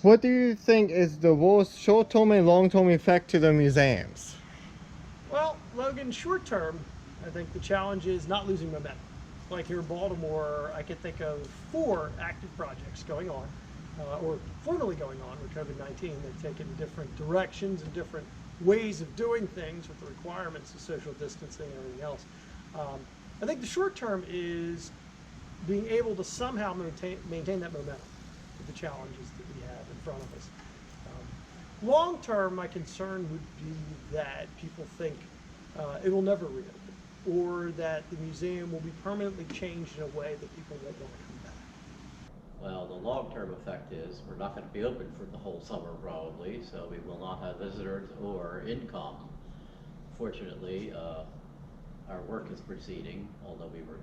What do you think is the most short-term and long-term effect to the museums? Well, Logan, short term, I think the challenge is not losing momentum. Like here in Baltimore, I can think of 4 active projects going on, or formerly going on with COVID-19. They've taken different directions and different ways of doing things with the requirements of social distancing and everything else. I think the short term is being able to somehow maintain that momentum with the challenges that we have in front of us. Long term, my concern would be that people think it will never reopen, or that the museum will be permanently changed in a way that people won't want to come back. Well, the long-term effect is we're not going to be open for the whole summer probably, so we will not have visitors or income. Fortunately, our work is proceeding, although we were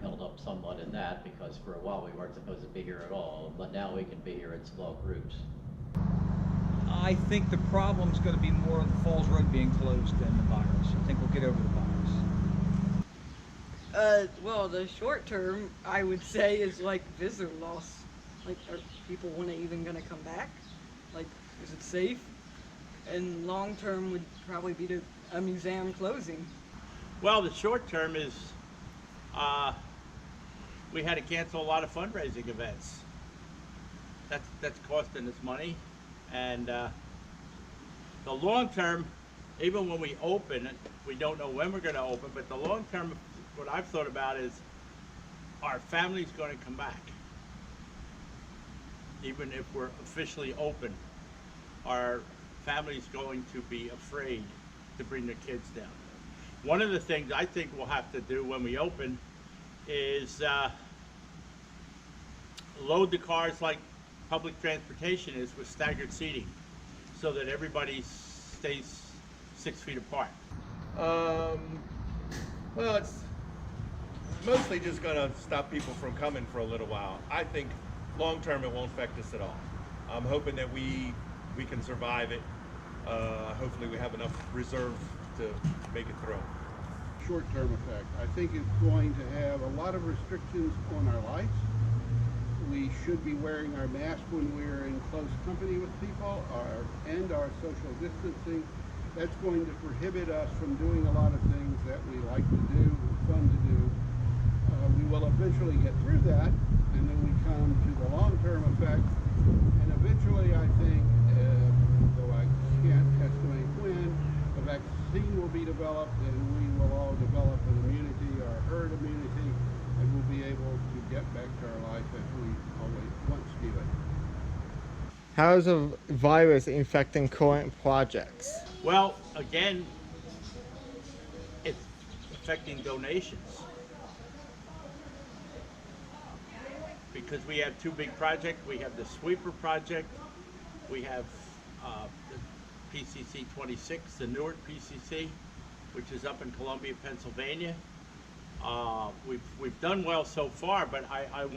held up somewhat in that because for a while we weren't supposed to be here at all, but now we can be here in small groups. I think the problem's going to be more the Falls Road being closed than the virus. I think we'll get over the virus. Well, the short term, I would say, is like visitor loss. Like, are people even going to come back? Like, is it safe? And long term would probably be a museum closing. Well, the short term is we had to cancel a lot of fundraising events. That's costing us money. And the long term, even when we open, we don't know when we're going to open, but the long term, what I've thought about is our family's going to come back. Even if we're officially open, our family's going to be afraid to bring their kids down. One of the things I think we'll have to do when we open is load the cars like public transportation is with staggered seating so that everybody stays 6 feet apart. Well, it's mostly just going to stop people from coming for a little while. I think long term it won't affect us at all. I'm hoping that we can survive it. Hopefully we have enough reserve to make it through. Short-term effect. I think it's going to have a lot of restrictions on our lives. We should be wearing our mask when we're in close company with people, and our social distancing. That's going to prohibit us from doing a lot of things that we like to do, fun to do. We will eventually get through that, and then we come to the long-term effect. And eventually, I think, though I can't estimate when, a vaccine will be developed, and we will all develop an immunity, or herd immunity, and we'll be able to get back to our life as we always once knew it. How is the virus infecting current projects? Well, again, it's affecting donations. Because we have 2 big projects. We have the sweeper project. We have the PCC 26, the Newark PCC, which is up in Columbia, Pennsylvania. We've done well so far, but I'm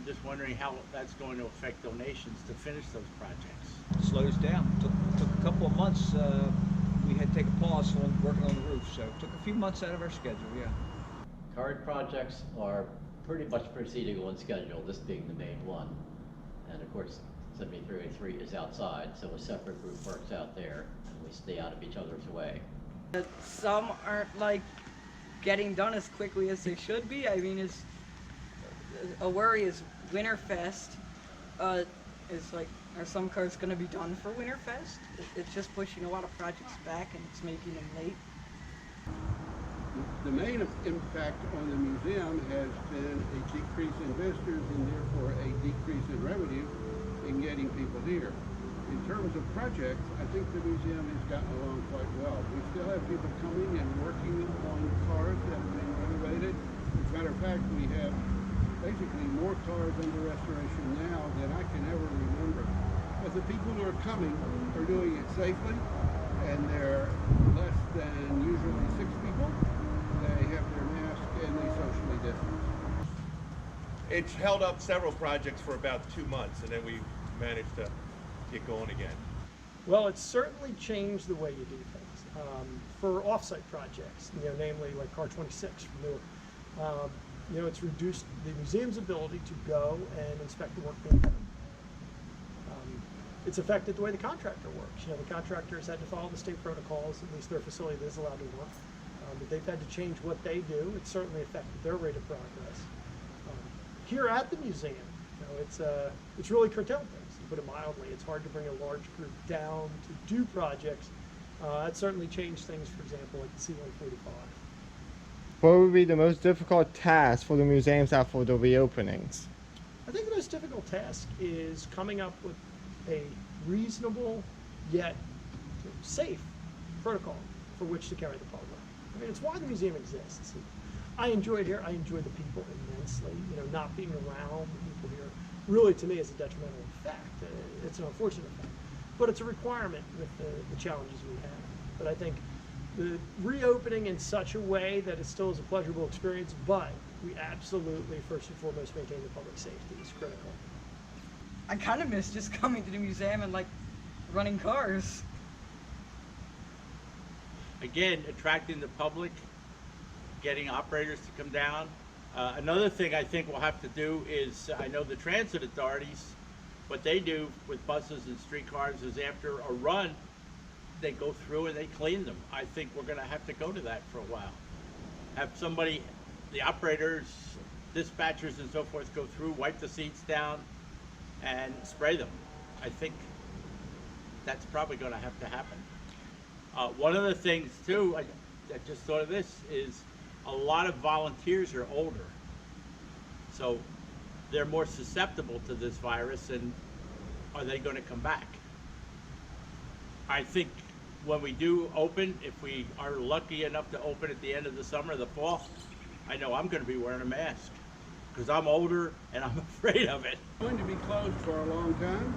just wondering how that's going to affect donations to finish those projects. It slows down. Took a couple of months. We had to take a pause on working on the roof, so it took a few months out of our schedule, yeah. Current projects are pretty much proceeding on schedule, this being the main one. And of course, 7303 is outside, so a separate group works out there, and we stay out of each other's way. Some aren't like getting done as quickly as they should be. I mean, a worry is Winterfest. Is like, are some cars going to be done for Winterfest? It's just pushing a lot of projects back, and it's making them late. The main impact on the museum has been a decrease in visitors and therefore a decrease in revenue in getting people here. In terms of projects, I think the museum has gotten along quite well. We still have people coming and working on cars that have been renovated. As a matter of fact, we have basically more cars under restoration now than I can ever remember. But the people who are coming are doing it safely, and they're less than usually 6 people. They have their mask and they socially distance. It's held up several projects for about 2 months, and then we managed to get going again. Well, it's certainly changed the way you do things. For off-site projects, namely like Car 26 from Newark, it's reduced the museum's ability to go and inspect the work being done. it's affected the way the contractor works. You know, the contractors had to follow the state protocols, at least their facility that is allowed to work. But they've had to change what they do. It certainly affected their rate of progress. Here at the museum, you know, it's really curtailed things, to put it mildly. It's hard to bring a large group down to do projects. That certainly changed things, for example, like the C-145. What would be the most difficult task for the museums after the reopenings? I think the most difficult task is coming up with a reasonable yet safe protocol for which to carry the public. I mean, it's why the museum exists. I enjoy it here. I enjoy the people immensely. You know, not being around the people here really, to me, is a detrimental effect. It's an unfortunate effect, but it's a requirement with the challenges we have. But I think the reopening in such a way that it still is a pleasurable experience, but we absolutely, first and foremost, maintain the public safety is critical. I kind of miss just coming to the museum and like running cars. Again, attracting the public, getting operators to come down. Another thing I think we'll have to do is, I know the transit authorities, what they do with buses and streetcars is after a run, they go through and they clean them. I think we're gonna have to go to that for a while. Have somebody, the operators, dispatchers and so forth go through, wipe the seats down and spray them. I think that's probably gonna have to happen. One of the things too, I just thought of this, is a lot of volunteers are older. So they're more susceptible to this virus, and are they gonna come back? I think when we do open, if we are lucky enough to open at the end of the summer, the fall, I know I'm gonna be wearing a mask because I'm older and I'm afraid of it. It's going to be closed for a long time.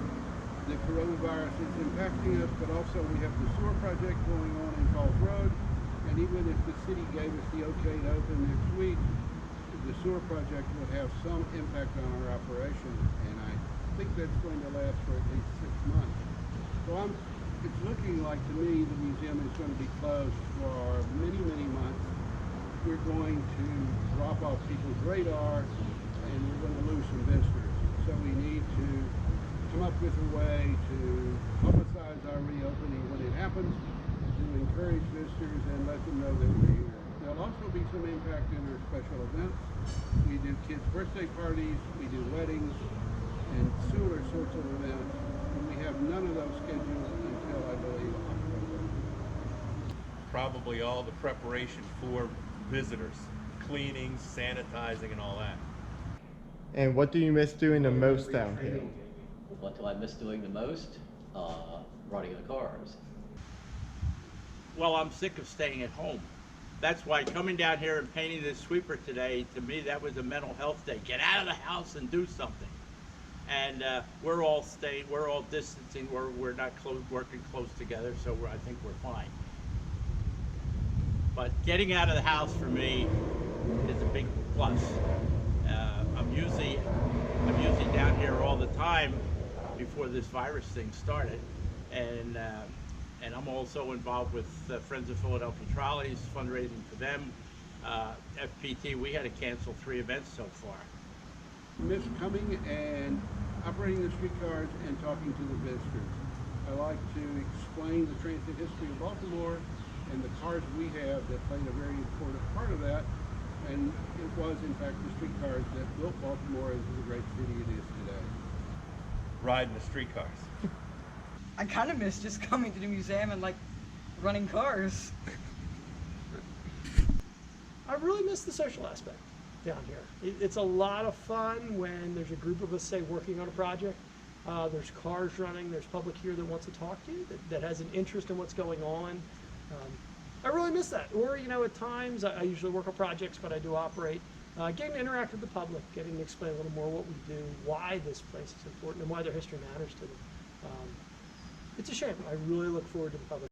The coronavirus is impacting us, but also we have the sewer project going on in Falls Road. And even if the city gave us the okay to open next week, the sewer project would have some impact on our operation. And I think that's going to last for at least 6 months. So it's looking like to me the museum is going to be closed for many, many months. We're going to drop off people's radar and we're going to lose some visitors. So we need to come up with a way to publicize our reopening when it happens, to encourage visitors and let them know that we're here. There'll also be some impact in our special events. We do kids' birthday parties, we do weddings, and similar sorts of events. And we have none of those scheduled until, I believe, October. Probably all the preparation for visitors, cleaning, sanitizing, and all that. And what do you miss doing the most down here? What do I miss doing the most? Running the cars. Well, I'm sick of staying at home. That's why coming down here and painting this sweeper today, to me, that was a mental health day. Get out of the house and do something. And we're all staying, we're all distancing, we're not working close together, so I think we're fine. But getting out of the house for me is a big plus. I'm usually down here all the time before this virus thing started, and I'm also involved with Friends of Philadelphia Trolleys, fundraising for them. FPT, we had to cancel 3 events so far. Miss coming and operating the streetcars and talking to the visitors. I like to explain the transit history of Baltimore and the cars we have that played a very important part of that. And it was, in fact, the streetcars that built Baltimore into the great city it is today. Riding the streetcars. I kind of miss just coming to the museum and like running cars. I really miss the social aspect down here. It's a lot of fun when there's a group of us, say, working on a project. There's cars running, there's public here that wants to talk to you, that has an interest in what's going on. I really miss that. Or, you know, at times, I usually work on projects, but I do operate. Getting to interact with the public, getting to explain a little more what we do, why this place is important, and why their history matters to them. It's a shame. I really look forward to the public